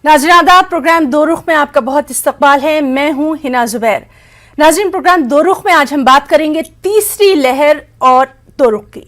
नाज़रीन आदाब, प्रोग्राम दो रुख में आपका बहुत इस्तकबाल है। मैं हूं हिना जुबैर। नाज़रीन, प्रोग्राम दो रुख में आज हम बात करेंगे तीसरी लहर और दो रुख की।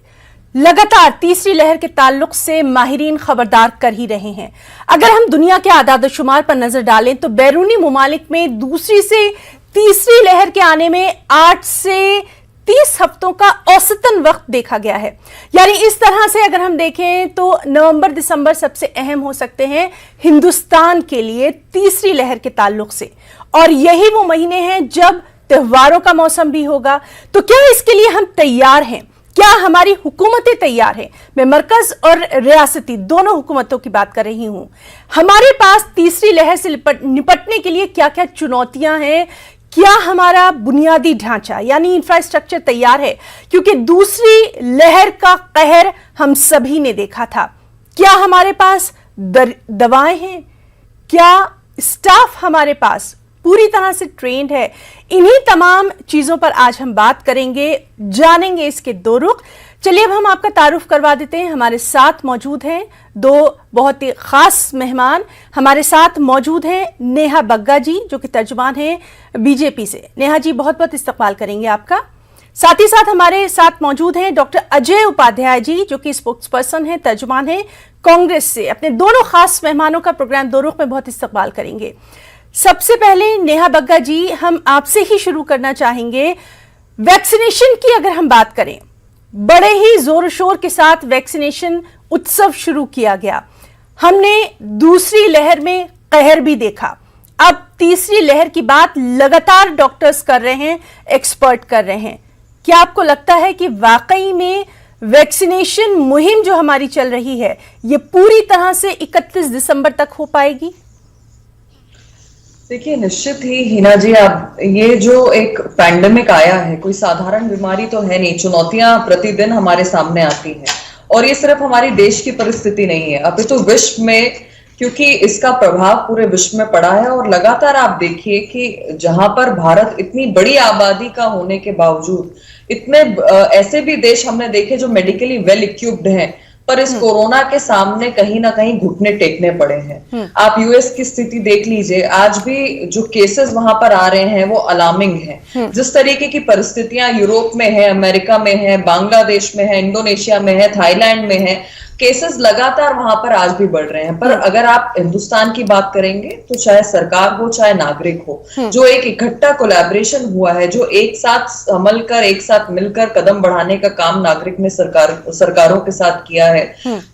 लगातार तीसरी लहर के ताल्लुक से माहिरीन खबरदार कर ही रहे हैं। अगर हम दुनिया के आदाद शुमार पर नजर डालें तो बैरूनी मुमालिक में दूसरी से तीसरी लहर के आने में 8 से 30 हफ्तों का औसतन वक्त देखा गया है। यानी इस तरह से अगर हम देखें तो नवंबर दिसंबर सबसे अहम हो सकते हैं हिंदुस्तान के लिए तीसरी लहर के ताल्लुक से, और यही वो महीने हैं जब त्योहारों का मौसम भी होगा। तो क्या इसके लिए हम तैयार हैं? क्या हमारी हुकूमतें तैयार हैं? मैं मरकज और रियासती दोनों हुकूमतों की बात कर रही हूं। हमारे पास तीसरी लहर से निपटने के लिए क्या क्या चुनौतियां हैं? क्या हमारा बुनियादी ढांचा यानी इंफ्रास्ट्रक्चर तैयार है? क्योंकि दूसरी लहर का कहर हम सभी ने देखा था। क्या हमारे पास दवाएं हैं? क्या स्टाफ हमारे पास पूरी तरह से ट्रेंड है? इन्हीं तमाम चीजों पर आज हम बात करेंगे, जानेंगे इसके दो रुख। चलिए अब हम आपका तारुफ करवा देते हैं। हमारे साथ मौजूद हैं दो बहुत ही खास मेहमान। हमारे साथ मौजूद हैं नेहा बग्गा जी, जो कि तर्जुमान हैं बीजेपी से। नेहा जी, बहुत बहुत इस्तकबाल करेंगे आपका। साथ ही साथ हमारे साथ मौजूद हैं डॉक्टर अजय उपाध्याय जी, जो कि स्पोक्स पर्सन हैं, तर्जुमान हैं कांग्रेस से। अपने दोनों खास मेहमानों का प्रोग्राम दो रुख में बहुत इस्तकबाल करेंगे। सबसे पहले नेहा बग्गा जी, हम आपसे ही शुरू करना चाहेंगे। वैक्सीनेशन की अगर हम बात करें, बड़े ही जोर शोर के साथ वैक्सीनेशन उत्सव शुरू किया गया। हमने दूसरी लहर में कहर भी देखा। अब तीसरी लहर की बात लगातार डॉक्टर्स कर रहे हैं, एक्सपर्ट कर रहे हैं। क्या आपको लगता है कि वाकई में वैक्सीनेशन मुहिम जो हमारी चल रही है, ये पूरी तरह से 31 दिसंबर तक हो पाएगी? देखिए, निश्चित ही हिना जी, अब ये जो एक पैंडेमिक आया है, कोई साधारण बीमारी तो है नहीं। चुनौतियां प्रतिदिन हमारे सामने आती हैं, और ये सिर्फ हमारी देश की परिस्थिति नहीं है, अभी तो विश्व में, क्योंकि इसका प्रभाव पूरे विश्व में पड़ा है। और लगातार आप देखिए कि जहां पर भारत इतनी बड़ी आबादी का होने के बावजूद इतने ऐसे भी देश हमने देखे जो मेडिकली वेल इक्विप्ड हैं, पर इस कोरोना के सामने कहीं ना कहीं घुटने टेकने पड़े हैं। आप यूएस की स्थिति देख लीजिए, आज भी जो केसेस वहां पर आ रहे हैं वो अलार्मिंग है। जिस तरीके की परिस्थितियां यूरोप में है, अमेरिका में है, बांग्लादेश में है, इंडोनेशिया में है, थाईलैंड में है, केसेस लगातार वहां पर आज भी बढ़ रहे हैं। पर अगर आप हिंदुस्तान की बात करेंगे तो चाहे सरकार हो चाहे नागरिक हो, जो एक इकट्ठा कोलैबोरेशन हुआ है, जो एक साथ संभल कर, एक साथ मिलकर कदम बढ़ाने का काम नागरिक ने सरकारों के साथ किया है,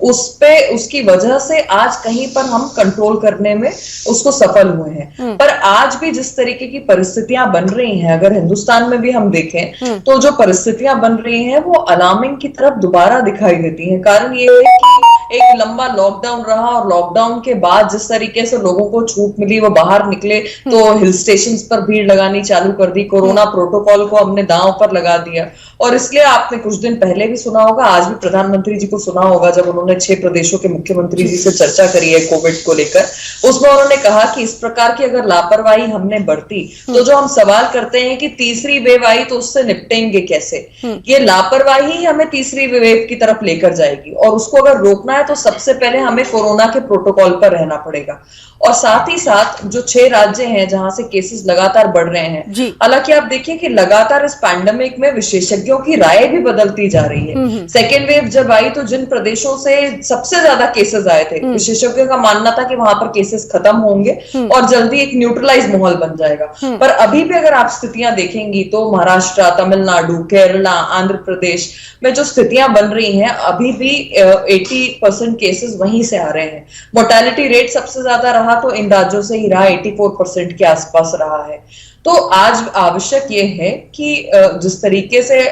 उसकी वजह से आज कहीं पर हम कंट्रोल करने में उसको सफल हुए हैं। पर आज भी जिस तरीके की परिस्थितियां बन रही हैं, अगर हिंदुस्तान में भी हम देखें तो जो परिस्थितियां बन रही हैं वो अलार्मिंग की तरफ दोबारा दिखाई देती हैं। कारण ये है कि एक लंबा लॉकडाउन रहा, और लॉकडाउन के बाद जिस तरीके से लोगों को छूट मिली, वो बाहर निकले तो हिल स्टेशंस पर भीड़ लगानी चालू कर दी, कोरोना प्रोटोकॉल को हमने दांव पर लगा दिया। और इसलिए आपने कुछ दिन पहले भी सुना होगा, आज भी प्रधानमंत्री जी को सुना होगा, जब उन्होंने 6 प्रदेशों के मुख्यमंत्री जी से चर्चा करी है कोविड को लेकर, उसमें उन्होंने कहा कि इस प्रकार की अगर लापरवाही हमने बरती तो जो हम सवाल करते हैं कि तीसरी वेव आई तो उससे निपटेंगे कैसे, ये लापरवाही हमें तीसरी वेव की तरफ लेकर जाएगी। और उसको अगर रोकना है तो सबसे पहले हमें कोरोना के प्रोटोकॉल पर रहना पड़ेगा। और साथ ही साथ जो 6 राज्य हैं जहां से केसेस लगातार बढ़ रहे हैं, हालांकि आप देखिए कि लगातार इस पैंडेमिक में विशेषज्ञों की राय भी बदलती जा रही है। सेकेंड वेव जब आई तो जिन प्रदेशों से सबसे ज्यादा केसेस आए थे, विशेषज्ञों का मानना था कि वहां पर केसेस खत्म होंगे और जल्दी एक न्यूट्रलाइज माहौल बन जाएगा। पर अभी भी अगर आप स्थितियां देखेंगी तो महाराष्ट्र, तमिलनाडु, केरला, आंध्र प्रदेश में जो स्थितियां बन रही हैं, अभी भी 80% केसेस वहीं से आ रहे हैं। मोर्टेलिटी रेट सबसे ज्यादा रहा तो इन राज्यों से ही रहा, 84% के आसपास रहा है। तो आज आवश्यक ये है कि जिस तरीके से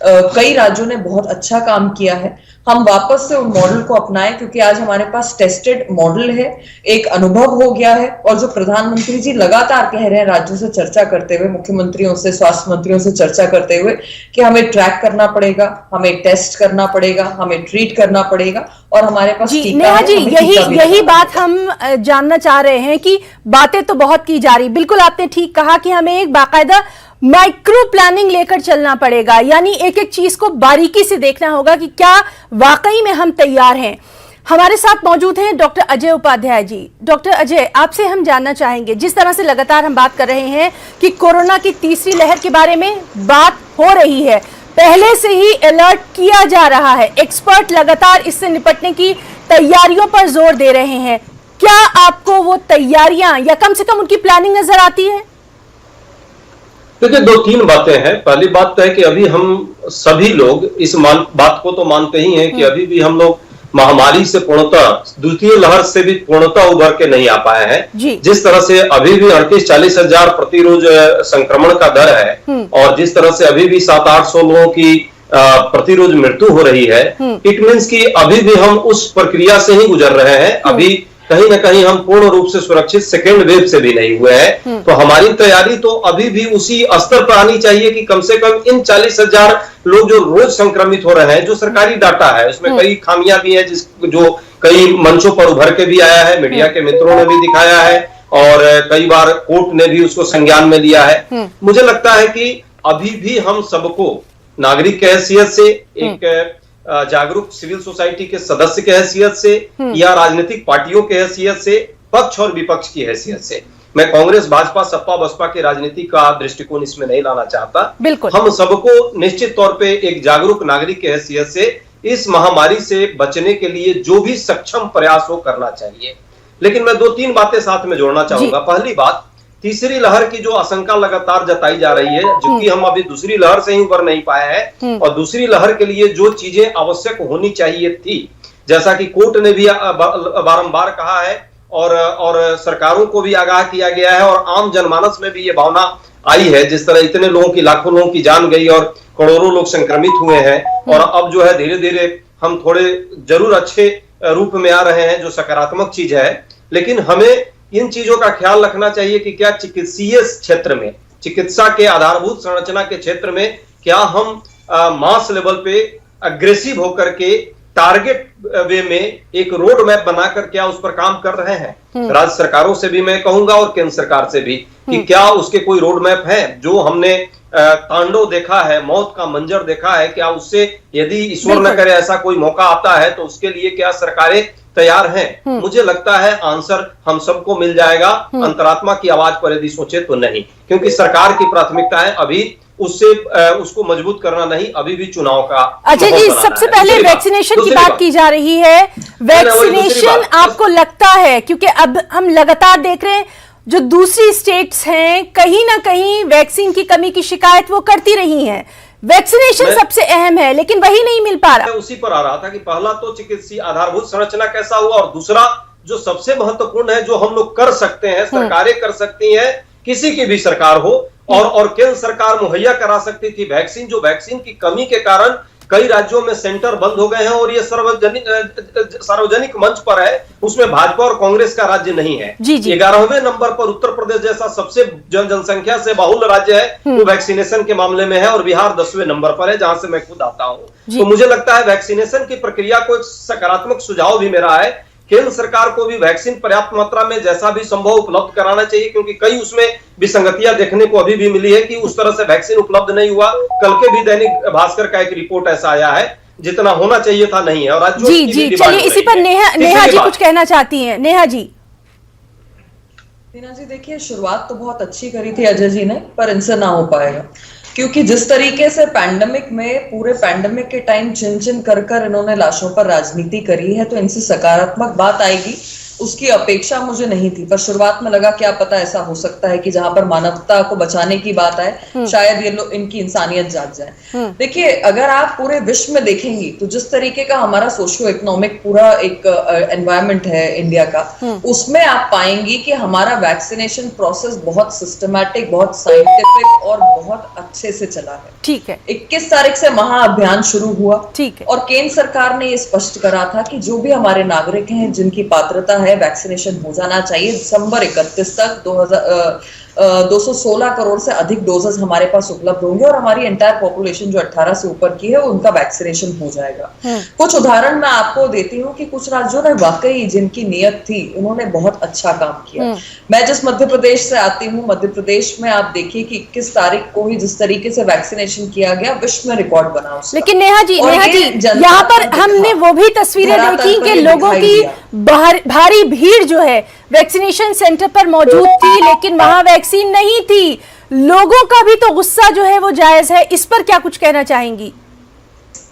कई राज्यों ने बहुत अच्छा काम किया है, हम वापस से उन मॉडल को अपनाएं, क्योंकि आज हमारे पास टेस्टेड मॉडल है, एक अनुभव हो गया है। और जो प्रधानमंत्री जी लगातार कह रहे हैं राज्यों से चर्चा करते हुए, मुख्यमंत्रियों से, स्वास्थ्य मंत्रियों से चर्चा करते हुए, कि हमें ट्रैक करना पड़ेगा, हमें टेस्ट करना पड़ेगा, हमें ट्रीट करना पड़ेगा, और हमारे पास नेहा जी, यही बात हम जानना चाह रहे हैं कि बातें तो बहुत की जा रही। बिल्कुल आपने ठीक कहा कि हमें एक बाकायदा माइक्रो प्लानिंग लेकर चलना पड़ेगा, यानी एक एक चीज को बारीकी से देखना होगा कि क्या वाकई में हम तैयार हैं। हमारे साथ मौजूद हैं डॉक्टर अजय उपाध्याय जी। डॉक्टर अजय, आपसे हम जानना चाहेंगे, जिस तरह से लगातार हम बात कर रहे हैं कि कोरोना की तीसरी लहर के बारे में बात हो रही है, पहले से ही अलर्ट किया जा रहा है, एक्सपर्ट लगातार इससे निपटने की तैयारियों पर जोर दे रहे हैं, क्या आपको वो तैयारियां या कम से कम उनकी प्लानिंग नजर आती है? देखिए, दो तीन बातें हैं। पहली बात तो है कि अभी हम सभी लोग इस बात को तो मानते ही हैं कि अभी भी हम लोग महामारी से पूर्णतः, द्वितीय लहर से भी पूर्णतः उभर के नहीं आ पाए हैं। जिस तरह से अभी भी 38-40 हजार प्रतिरोज संक्रमण का दर है और जिस तरह से अभी भी 700-800 लोगों की प्रतिरोज मृत्यु हो रही है, इट मीन्स कि अभी भी हम उस प्रक्रिया से ही गुजर रहे हैं। अभी कहीं ना कहीं हम पूर्ण रूप से सुरक्षित सेकेंड वेव से भी नहीं हुए हैं। तो हमारी तैयारी तो अभी भी उसी स्तर पर आनी चाहिए कि कम से कम इन 40,000 लोग जो रोज संक्रमित हो रहे हैं, जो सरकारी डाटा है उसमें कई खामियां भी है, जो कई मंचों पर उभर के भी आया है, मीडिया के मित्रों ने भी दिखाया है और कई बार कोर्ट ने भी उसको संज्ञान में लिया है। मुझे लगता है कि अभी भी हम सबको नागरिक के हैसियत से, एक जागरूक सिविल सोसाइटी के सदस्य के हैसियत से या राजनीतिक पार्टियों के हैसियत से, पक्ष और विपक्ष की हैसियत से, मैं कांग्रेस भाजपा सपा बसपा की राजनीति का दृष्टिकोण इसमें नहीं लाना चाहता। हम सबको निश्चित तौर पे एक जागरूक नागरिक की हैसियत से इस महामारी से बचने के लिए जो भी सक्षम प्रयास हो करना चाहिए। लेकिन मैं दो तीन बातें साथ में जोड़ना चाहूंगा। पहली बात, तीसरी लहर की जो आशंका लगातार जताई जा रही है, जबकि हम अभी दूसरी लहर से ही उबर नहीं पाए हैं और दूसरी लहर के लिए जो चीजें आवश्यक होनी चाहिए थी, जैसा कि कोर्ट ने भी बारंबार कहा है और सरकारों को भी आगाह किया गया है और आम जनमानस में भी ये भावना आई है, जिस तरह इतने लोगों की, लाखों लोगों की जान गई और करोड़ों लोग संक्रमित हुए हैं और अब जो है धीरे धीरे हम थोड़े जरूर अच्छे रूप में आ रहे हैं, जो सकारात्मक चीज है। लेकिन हमें इन चीजों का ख्याल रखना चाहिए कि क्या चिकित्सीय क्षेत्र में, चिकित्सा के आधारभूत संरचना के क्षेत्र में क्या हम मास लेवल पे अग्रेसिव होकर के टारगेट वे में एक रोड मैप बनाकर क्या उस पर काम कर रहे हैं। राज्य सरकारों से भी मैं कहूंगा और केंद्र सरकार से भी कि क्या उसके कोई रोड मैप है। जो हमने तांडव देखा है, मौत का मंजर देखा है, क्या उससे यदि ईश्वर न करे ऐसा कोई मौका आता है तो उसके लिए क्या सरकारें तैयार हैं? मुझे लगता है आंसर हम सबको मिल जाएगा। अंतरात्मा की आवाज पर यदि सोचे तो नहीं, क्योंकि सरकार की प्राथमिकता है अभी उसको मजबूत करना नहीं, अभी भी चुनाव का। अच्छा जी, सबसे पहले वैक्सीनेशन की बात की जा रही है। वैक्सीनेशन आपको लगता है, क्योंकि अब हम लगातार देख रहे हैं जो दूसरी स्टेट्स हैं कहीं ना कहीं वैक्सीन की कमी की शिकायत वो करती रही हैं, वैक्सीनेशन सबसे अहम है लेकिन वही नहीं मिल पा रहा। उसी पर आ रहा था कि पहला तो चिकित्सीय आधारभूत संरचना कैसा हुआ और दूसरा जो सबसे महत्वपूर्ण है, जो हम लोग कर सकते हैं, सरकारें कर सकती हैं, किसी की भी सरकार हो और केंद्र सरकार मुहैया करा सकती थी वैक्सीन। जो वैक्सीन की कमी के कारण कई राज्यों में सेंटर बंद हो गए हैं और ये सार्वजनिक मंच पर है, उसमें भाजपा और कांग्रेस का राज्य नहीं है। 11वें नंबर पर उत्तर प्रदेश जैसा सबसे जनसंख्या से बहुल राज्य है वो वैक्सीनेशन के मामले में है और बिहार 10वें नंबर पर है, जहां से मैं खुद आता हूं। तो मुझे लगता है वैक्सीनेशन की प्रक्रिया को एक सकारात्मक सुझाव भी मेरा है, केंद्र सरकार को भी वैक्सीन पर्याप्त मात्रा में जैसा भी संभव उपलब्ध कराना चाहिए, क्योंकि कई उसमें विसंगतियां देखने को अभी भी मिली है कि उस तरह से वैक्सीन उपलब्ध नहीं हुआ। कल के भी दैनिक भास्कर का एक रिपोर्ट ऐसा आया है, जितना होना चाहिए था नहीं है। और जी चलिए, इसी पर नेहा जी कुछ कहना चाहती हैं। नेहा जी। टीना जी, देखिए, शुरुआत तो बहुत अच्छी करी थी अजय जी ने, पर इनसे ना हो पाएगा, क्योंकि जिस तरीके से पैंडेमिक में, पूरे पैंडेमिक के टाइम चिन चिन कर कर इन्होंने लाशों पर राजनीति करी है, तो इनसे सकारात्मक बात आएगी उसकी अपेक्षा मुझे नहीं थी। पर शुरुआत में लगा क्या पता ऐसा हो सकता है कि जहां पर मानवता को बचाने की बात आए, शायद ये लोग, इनकी इंसानियत जाग जाए। देखिए, अगर आप पूरे विश्व में देखेंगी तो जिस तरीके का हमारा सोशियो इकोनॉमिक पूरा एक एनवायरनमेंट है इंडिया का, उसमें आप पाएंगी कि हमारा वैक्सीनेशन प्रोसेस बहुत सिस्टमैटिक, बहुत साइंटिफिक और बहुत अच्छे से चला है। ठीक है। 21 तारीख से महाअभियान शुरू हुआ। ठीक है। और केंद्र सरकार ने ये स्पष्ट करा था कि जो भी हमारे नागरिक हैं जिनकी पात्रता है, वैक्सीनेशन हो जाना चाहिए। दिसंबर 31 तक 216 करोड़ से अधिक डोजेस हमारे पास उपलब्ध होंगे और हमारी एंटायर पॉपुलेशन जो 18 से ऊपर की है उनका वैक्सीनेशन हो जाएगा। कुछ उदाहरण मैं आपको देती हूँ कि कुछ राज्यों ने वाकई जिनकी नीयत थी उन्होंने बहुत अच्छा काम किया। मैं जिस मध्य प्रदेश से आती हूँ, मध्य प्रदेश में आप देखिए कि 21 तारीख को ही जिस तरीके से वैक्सीनेशन किया गया विश्व में रिकॉर्ड बना उसका। लेकिन नेहा जी यहाँ पर हमने वो भी तस्वीरें देखी कि लोगों की भारी भीड़ जो है वैक्सीनेशन सेंटर पर मौजूद थी, लेकिन वहां वैक्सीन नहीं थी। लोगों का भी तो गुस्सा जो है वो जायज है, इस पर क्या कुछ कहना चाहेंगी?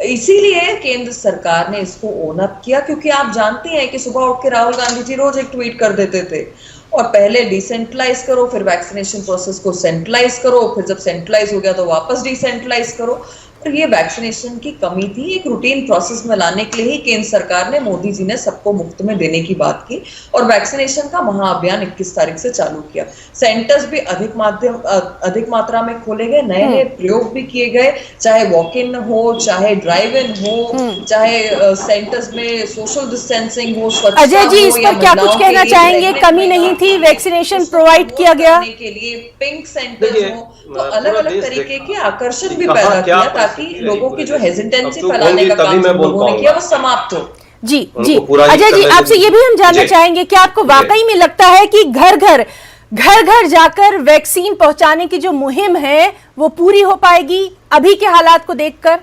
इसीलिए केंद्र सरकार ने इसको ओन अप किया, क्योंकि आप जानते हैं कि सुबह उठ के राहुल गांधी जी रोज एक ट्वीट कर देते थे और पहले डिसेंट्रलाइज करो, फिर वैक्सीनेशन प्रोसेस को सेंट्रलाइज करो, फिर जब सेंट्रलाइज हो गया तो वापस डिसेंट्रलाइज करो। और ये वैक्सीनेशन की कमी थी, एक रूटीन प्रोसेस में लाने के लिए ही केंद्र सरकार ने, मोदी जी ने सबको मुफ्त में देने की बात की और वैक्सीनेशन का महाअभियान 21 तारीख से चालू किया। सेंटर्स भी अधिक मात्रा में खोले गए, नए नए प्रयोग भी किए गए, चाहे वॉक इन हो, चाहे ड्राइव इन हो, चाहे सेंटर्स में सोशल डिस्टेंसिंग हो, स्वच्छता। अजय जी, इस पर क्या कुछ कहना चाहेंगे? कमी नहीं थी, वैक्सीनेशन प्रोवाइड किया गया के लिए पिंक सेंटर्स हो, तो अलग अलग तरीके के आकर्षण भी पैदा किया ताकि लोगों की जो हेजिटेंसी फैलाने का काम लोगों ने किया वो समाप्त हो। जी जी अजय जी, आपसे ये भी हम जानना चाहेंगे कि आपको वाकई में लगता है कि घर घर जाकर वैक्सीन पहुंचाने की जो मुहिम है वो पूरी हो पाएगी अभी के हालात को देखकर?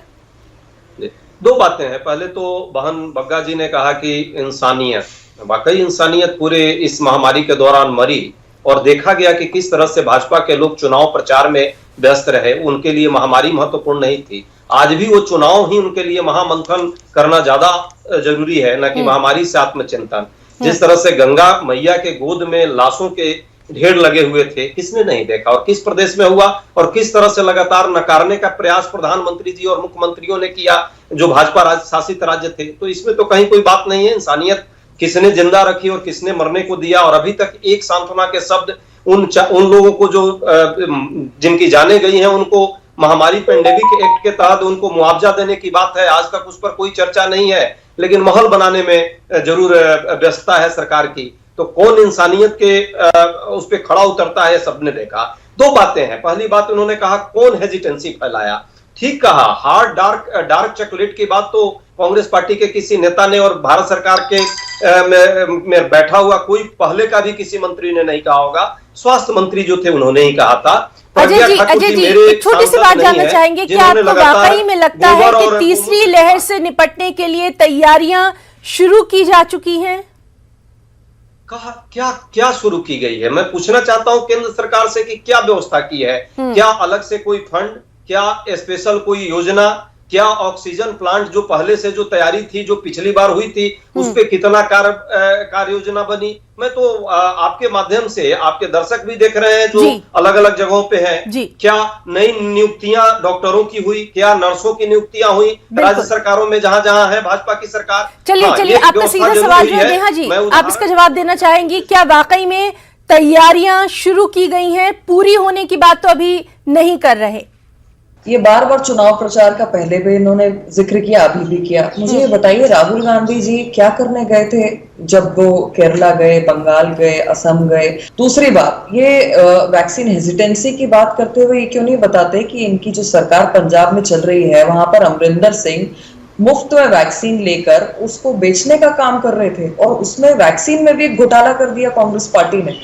दो बातें हैं। पहले तो बहन बग्गा जी ने कहा कि इंसानियत, वाकई इंसानियत पूरे इस महामारी के दौरान मरी और देखा गया कि किस तरह से भाजपा के लोग चुनाव प्रचार में व्यस्त रहे। उनके लिए महामारी महत्वपूर्ण नहीं थी। आज भी वो चुनाव ही उनके लिए महामंथन करना ज्यादा जरूरी है, न कि महामारी से आत्मचिंतन। जिस तरह से गंगा मैया के गोद में लाशों के ढेर लगे हुए थे, किसने नहीं देखा और किस प्रदेश में हुआ और किस तरह से लगातार नकारने का प्रयास प्रधानमंत्री जी और मुख्यमंत्रियों ने किया जो भाजपा शासित राज्य थे। तो इसमें तो कहीं कोई बात नहीं है। इंसानियत किसने जिंदा रखी और किसने मरने को दिया, और अभी तक एक सांत्वना के शब्द उन लोगों को जो जिनकी जाने गई हैं उनको महामारी पेंडेमिक एक्ट के तहत उनको मुआवजा देने की बात है। आज तक उस पर कोई चर्चा नहीं है, लेकिन माहौल बनाने में जरूर व्यस्तता है सरकार की। तो कौन इंसानियत के उस पर खड़ा उतरता है, सबने देखा। दो बातें हैं। पहली बात, उन्होंने कहा कौन हेजिटेंसी फैलाया। ठीक कहा, हार्ड डार्क चॉकलेट की बात तो कांग्रेस पार्टी के किसी नेता ने और भारत सरकार के में बैठा हुआ कोई पहले का भी किसी मंत्री ने नहीं कहा होगा। स्वास्थ्य मंत्री जो थे उन्होंने ही कहा था। अजय जी एक छोटी सी बात जानना चाहेंगे कि आपको वाकई में लगता है कि तीसरी लहर से निपटने के लिए तैयारियां शुरू की जा चुकी हैं? क्या शुरू की गई है? मैं पूछना चाहता हूं केंद्र सरकार से कि क्या व्यवस्था की है? क्या अलग से कोई फंड, क्या स्पेशल कोई योजना, क्या ऑक्सीजन प्लांट जो पहले से जो तैयारी थी, जो पिछली बार हुई थी, उस पे कितना कार्य योजना बनी? मैं तो आपके माध्यम से, आपके दर्शक भी देख रहे हैं जो अलग अलग जगहों पे हैं, क्या नई नियुक्तियां डॉक्टरों की हुई, क्या नर्सों की नियुक्तियां हुई राज्य सरकारों में जहां जहां है भाजपा की सरकार? चलिए आपका सीधा सवाल जो है नेहा जी, आप इसका जवाब देना चाहेंगी, क्या वाकई में तैयारियां शुरू की गई हैं? पूरी होने की बात तो अभी नहीं कर रहे। ये बार बार चुनाव प्रचार का पहले भी इन्होंने जिक्र किया, अभी भी किया। मुझे ये बताइए, राहुल गांधी जी क्या करने गए थे जब वो केरला गए, बंगाल गए, असम गए? दूसरी बात, ये वैक्सीन हेजिटेंसी की बात करते हुए ये क्यों नहीं बताते कि इनकी जो सरकार पंजाब में चल रही है, वहां पर अमरिंदर सिंह मुफ्त में वैक्सीन लेकर उसको बेचने का काम कर रहे थे और उसमें वैक्सीन में भी एक घोटाला कर दिया कांग्रेस पार्टी ने।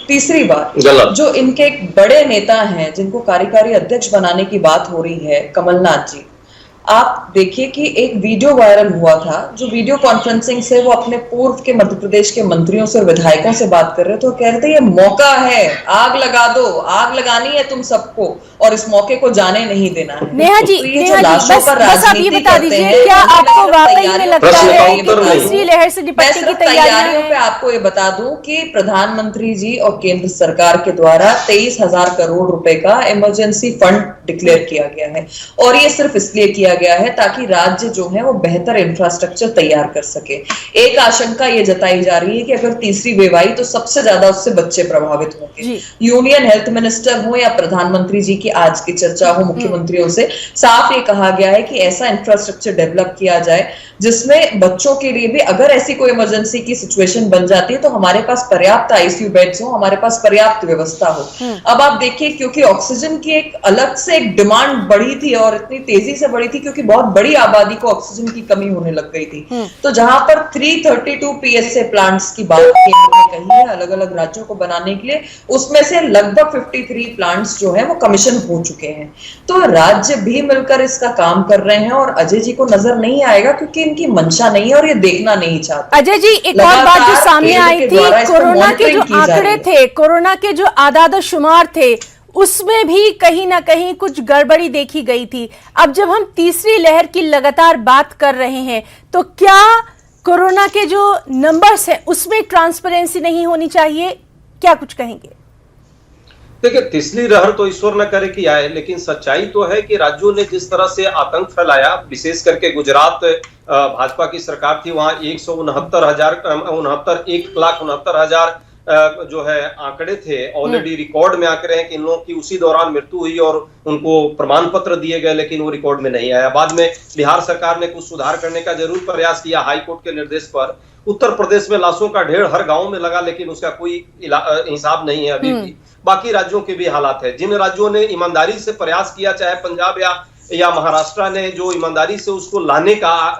तीसरी बात, जो इनके एक बड़े नेता हैं जिनको कार्यकारी अध्यक्ष बनाने की बात हो रही है, कमलनाथ जी, आप देखिए कि एक वीडियो वायरल हुआ था जो वीडियो कॉन्फ्रेंसिंग से वो अपने पूर्व के मध्य प्रदेश के मंत्रियों से और विधायकों से बात कर रहे थे। तो कह रहे थे ये मौका है, आग लगा दो, आग लगानी है तुम सबको और इस मौके को जाने नहीं देना है। नेहा जी, बस आप ये बता दीजिए, क्या आपको वाकई में लगता है कि तीसरी लहर से निपटने की तैयारियों पे आपको ये बता दूं कि प्रधानमंत्री जी और केंद्र सरकार के द्वारा 23,000 करोड़ रुपए का इमरजेंसी फंड डिक्लेयर किया गया है और ये सिर्फ इसलिए किया गया है ताकि राज्य जो है वो बेहतर इंफ्रास्ट्रक्चर तैयार कर सके। एक आशंका ये जताई जा रही है कि अगर तीसरी वेव आई तो सबसे ज्यादा उससे बच्चे प्रभावित होंगे। यूनियन हेल्थ मिनिस्टर हो या प्रधानमंत्री जी की आज की चर्चा हो मुख्यमंत्रियों से, साफ ये कहा गया है कि ऐसा इंफ्रास्ट्रक्चर डेवलप किया जाए जिसमें बच्चों के लिए भी अगर ऐसी कोई इमरजेंसी की सिचुएशन बन जाती है तो हमारे पास पर्याप्त आईसीयू बेड्स हो, हमारे पास पर्याप्त व्यवस्था हो। अब आप देखिए, क्योंकि ऑक्सीजन की एक अलग से एक डिमांड बढ़ी थी और इतनी तेजी से बढ़ी थी क्योंकि बहुत बड़ी आबादी को ऑक्सीजन की कमी होने लग गई थी, तो जहां पर 332 पीएसए प्लांट्स की बात कही है अलग अलग राज्यों को बनाने के लिए, उसमें से लगभग 53 प्लांट्स जो है वो कमीशन हो चुके हैं। तो राज्य भी मिलकर इसका काम कर रहे हैं और अजय जी को नजर नहीं आएगा क्योंकि इनकी मंशा नहीं है और ये देखना नहीं चाहते। अजय जी, एक और बात जो सामने आई थी, कोरोना के जो आंकड़े थे, कोरोना के जो आदाद शुमार थे, उसमें भी कहीं ना कहीं कुछ गड़बड़ी देखी गई थी। अब जब हम तीसरी लहर की लगातार बात कर रहे हैं तो क्या कोरोना के जो नंबर्स हैं उसमें ट्रांसपेरेंसी नहीं होनी चाहिए? क्या कुछ कहेंगे? देखिए, तीसरी लहर तो ईश्वर न करे कि आए, लेकिन सच्चाई तो है कि राज्यों ने जिस तरह से आतंक फैलाया, विशेष करके गुजरात भाजपा की सरकार थी, वहां 1,69,000 जो है आंकड़े थे, ऑलरेडी रिकॉर्ड में आंकड़े हैं कि इन लोगों की उसी दौरान मृत्यु हुई और उनको प्रमाण पत्र दिए गए, लेकिन वो रिकॉर्ड में नहीं आया। बाद में बिहार सरकार ने कुछ सुधार करने का जरूर प्रयास किया हाई कोर्ट के निर्देश पर। उत्तर प्रदेश में लाशों का ढेर हर गांव में लगा, लेकिन उसका कोई हिसाब नहीं है अभी भी। बाकी राज्यों के भी हालात है। जिन राज्यों ने ईमानदारी से प्रयास किया, चाहे पंजाब या महाराष्ट्र ने जो ईमानदारी से उसको लाने का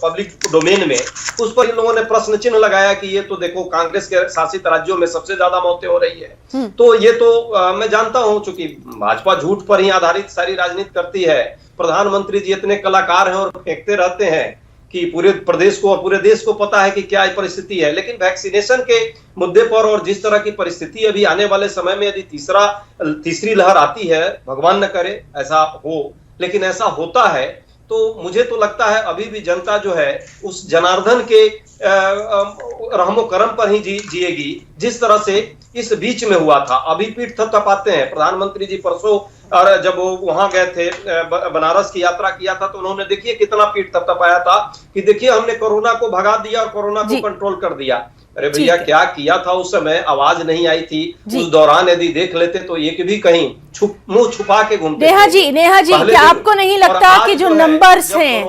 पब्लिक डोमेन में, उस पर इन लोगों ने प्रश्न चिन्ह लगाया कि ये तो देखो कांग्रेस के शासित राज्यों में सबसे ज्यादा मौतें हो रही है। तो ये तो मैं जानता हूं, चूंकि भाजपा झूठ पर ही आधारित सारी राजनीति करती है। प्रधानमंत्री जी इतने कलाकार हैं और फेंकते रहते हैं कि पूरे प्रदेश को और पूरे देश को पता है कि क्या परिस्थिति है। लेकिन वैक्सीनेशन के मुद्दे पर और जिस तरह की परिस्थिति अभी आने वाले समय में यदि तीसरी लहर आती है, भगवान न करे ऐसा हो, लेकिन ऐसा होता है, तो मुझे तो लगता है अभी भी जनता जो है उस जनार्दन के रहमो करम पर ही जिएगी जिस तरह से इस बीच में हुआ था। अभी पीठ थपथपाते हैं। प्रधानमंत्री जी परसों और जब वो वहां गए थे, बनारस की यात्रा किया था, तो उन्होंने देखिए कितना पीठ थपथपाया था कि देखिए हमने कोरोना को भगा दिया और कोरोना को कंट्रोल कर दिया। अरे भैया, क्या किया था उस समय? आवाज नहीं आई थी उस दौरान। यदि देख लेते तो ये भी कहीं मुंह छुपा के घूमते। नेहा जी, क्या आपको नहीं लगता कि जो नंबर्स हैं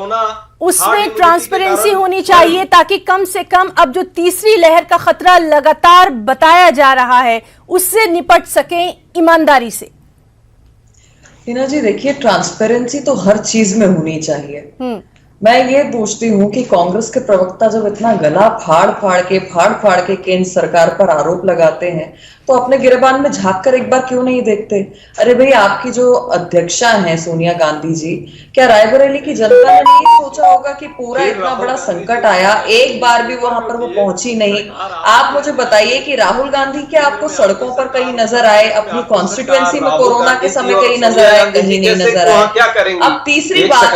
उसमें ट्रांसपेरेंसी होनी चाहिए ताकि कम से कम अब जो तीसरी लहर का खतरा लगातार बताया जा रहा है उससे निपट सके ईमानदारी से? हिना जी, देखिए, ट्रांसपेरेंसी तो हर चीज में होनी चाहिए। मैं ये पूछती हूँ कि कांग्रेस के प्रवक्ता जब इतना गला फाड़ फाड़ के केंद्र सरकार पर आरोप लगाते हैं तो अपने गिरबान में झांक कर एक बार क्यों नहीं देखते? अरे भाई, आपकी जो अध्यक्षा हैं सोनिया गांधी जी, क्या रायबरेली की जनता ने नहीं सोचा होगा कि पूरा इतना बड़ा संकट आया, एक बार भी वहां पर वो पहुंची नहीं? आप मुझे बताइए कि राहुल गांधी क्या आपको सड़कों पर कहीं नजर आए? अपनी कॉन्स्टिट्यूएंसी में कोरोना के समय कहीं नजर आए? कहीं नहीं नजर आए। अब तीसरी बात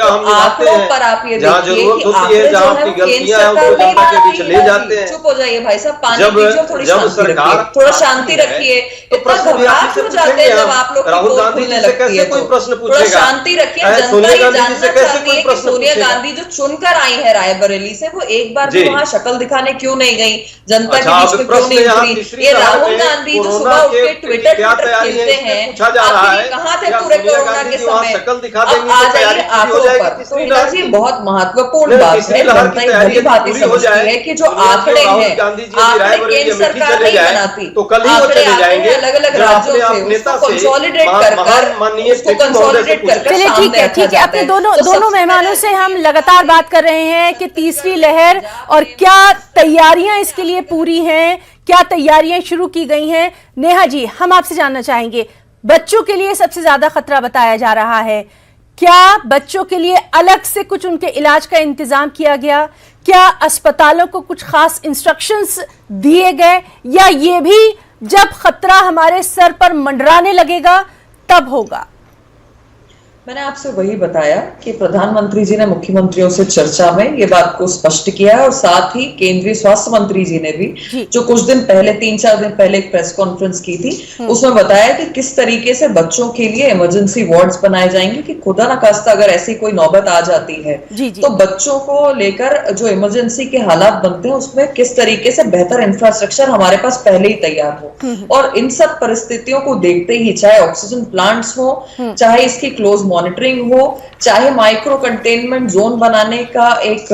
आंकड़ों पर आप ये देखिए कि आंकड़े जो है केंद्र सरकार नहीं, चुप हो जाइए भाई साहब, पानी पीजिए, थोड़ा शांति रखिए। इतना घबराहट हो जाते हैं जब आप लोग राहुल गांधी जी से कैसे कोई प्रश्न पूछेगा? थोड़ा शांति रखिए। जनता ये जानना चाहती है कि सोनिया गांधी जो चुनकर आई है रायबरेली से, वो एक बार भी वहां शक्ल दिखाने क्यों नहीं गई? जनता के बीच में क्यों नहीं उतरी? ये राहुल गांधी जो सुबह उठ के ट्विटर खेलते हैं, कहाँ थे पूरे कोरोना के समय? अब आ जाइए आंकड़ों पर। तो हिना जी, बहुत महत्वपूर्ण बात है, जनता भली भांति समझती है कि जो आंकड़े हैं, आंकड़े केंद्र सरकार नहीं बनाती, तो कल ही वो चले जाएंगे अलग अलग राज्यों से उसको कंसोलिडेट कर चलिए, ठीक है। अपने दोनों मेहमानों से हम लगातार बात कर रहे हैं कि तीसरी लहर और क्या तैयारियां इसके लिए पूरी हैं, क्या तैयारियां शुरू की गई हैं। नेहा जी, हम आपसे जानना चाहेंगे, बच्चों के लिए सबसे ज्यादा खतरा बताया जा रहा है, क्या बच्चों के लिए अलग से कुछ उनके इलाज का इंतजाम किया गया? क्या अस्पतालों को कुछ खास इंस्ट्रक्शंस दिए गए, या ये भी जब खतरा हमारे सर पर मंडराने लगेगा तब होगा? मैंने आपसे वही बताया कि प्रधानमंत्री जी ने मुख्यमंत्रियों से चर्चा में ये बात को स्पष्ट किया है और साथ ही केंद्रीय स्वास्थ्य मंत्री जी ने भी जो कुछ दिन पहले 3-4 दिन पहले एक प्रेस कॉन्फ्रेंस की थी उसमें बताया कि किस तरीके से बच्चों के लिए इमरजेंसी वार्ड्स बनाए जाएंगे कि खुदा न खास्ता अगर ऐसी कोई नौबत आ जाती है तो बच्चों को लेकर जो इमरजेंसी के हालात बनते हैं उसमें किस तरीके से बेहतर इंफ्रास्ट्रक्चर हमारे पास पहले ही तैयार हो। और इन सब परिस्थितियों को देखते ही चाहे ऑक्सीजन प्लांट्स हो, चाहे इसकी क्लोज मॉनिटरिंग हो, चाहे माइक्रो कंटेनमेंट जोन बनाने का एक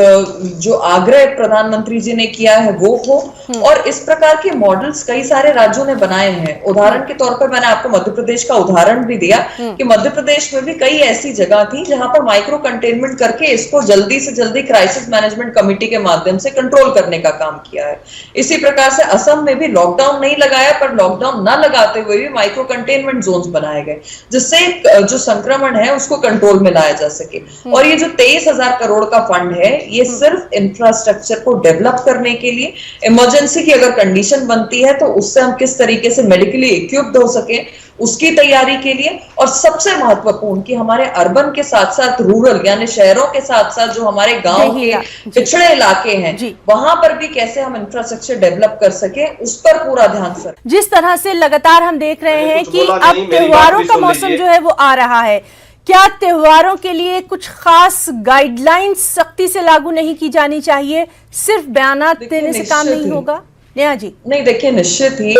जो आग्रह प्रधानमंत्री जी ने किया है वो हो, और इस प्रकार के मॉडल्स कई सारे राज्यों ने बनाए हैं। उदाहरण के तौर पर मैंने आपको मध्य प्रदेश का उदाहरण भी दिया कि मध्य प्रदेश में भी कई ऐसी जगह थी जहां पर माइक्रो कंटेनमेंट करके इसको जल्दी से जल्दी क्राइसिस मैनेजमेंट कमेटी के माध्यम से कंट्रोल करने का काम किया है। इसी प्रकार से असम में भी लॉकडाउन नहीं लगाया पर लॉकडाउन न लगाते हुए भी माइक्रो कंटेनमेंट जोन्स बनाए गए जिससे जो संक्रमण है उसको कंट्रोल में लाया जा सके। और ये जो 23,000 करोड़ का फंड है ये सिर्फ इंफ्रास्ट्रक्चर को डेवलप करने के लिए, इमरजेंसी की अगर कंडीशन बनती है तो उससे हम किस तरीके से मेडिकली इक्विप्ड हो सके उसकी तैयारी के लिए, और सबसे महत्वपूर्ण कि हमारे अर्बन के साथ साथ रूरल यानी शहरों के साथ साथ जो हमारे गांव के पिछड़े इलाके हैं वहां पर भी कैसे हम इंफ्रास्ट्रक्चर डेवलप कर सके उस पर पूरा ध्यान सर। जिस तरह से लगातार हम देख रहे हैं कि अब त्योहारों का मौसम जो है वो आ रहा है, क्या त्योहारों के लिए कुछ खास गाइडलाइंस सख्ती से लागू नहीं की जानी चाहिए? सिर्फ बयानात देने से काम नहीं होगा? नेहा जी नहीं, देखिए निश्चित ही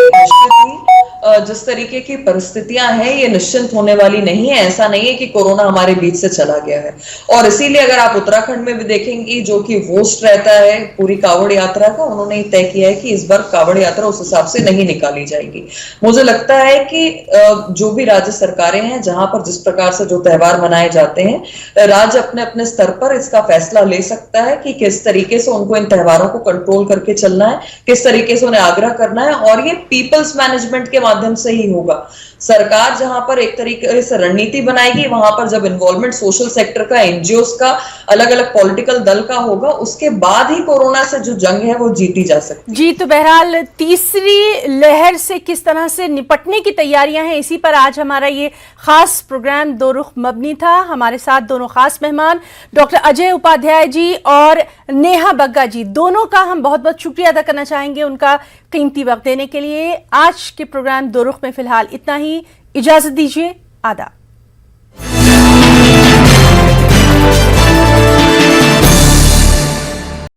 जिस तरीके की परिस्थितियां हैं ये निश्चिंत होने वाली नहीं है। ऐसा नहीं है कि कोरोना हमारे बीच से चला गया है, और इसीलिए अगर आप उत्तराखंड में भी देखेंगे जो कि होस्ट रहता है पूरी कावड़ यात्रा का, उन्होंने तय किया है कि इस बार कावड़ यात्रा उस हिसाब से नहीं निकाली जाएगी। मुझे लगता है कि जो भी राज्य सरकारें हैं जहां पर जिस प्रकार से जो त्योहार मनाए जाते हैं, राज्य अपने अपने स्तर पर इसका फैसला ले सकता है कि किस तरीके से उनको इन त्योहारों को कंट्रोल करके चलना है, किस तरीके से उन्हें आग्रह करना है, और ये पीपल्स मैनेजमेंट के माध्यम से ही होगा। सरकार जहां पर एक तरीके से रणनीति बनाएगी वहां पर जब इन्वॉल्वमेंट सोशल सेक्टर का, एनजीओस का, अलग अलग पॉलिटिकल दल का होगा, उसके बाद ही कोरोना से जो जंग है वो जीती जा सकती है। जी, तो बहरहाल तीसरी लहर से किस तरह से निपटने की तैयारियां हैं, इसी पर आज हमारा ये खास प्रोग्राम दो रुख मबनी था। हमारे साथ दोनों खास मेहमान डॉक्टर अजय उपाध्याय जी और नेहा बग्गा जी, दोनों का हम बहुत बहुत शुक्रिया अदा करना चाहेंगे उनका कीमती वक्त देने के लिए। आज के प्रोग्राम दो रुख में फिलहाल इतना ही, इजाजत दीजिए, आदाब।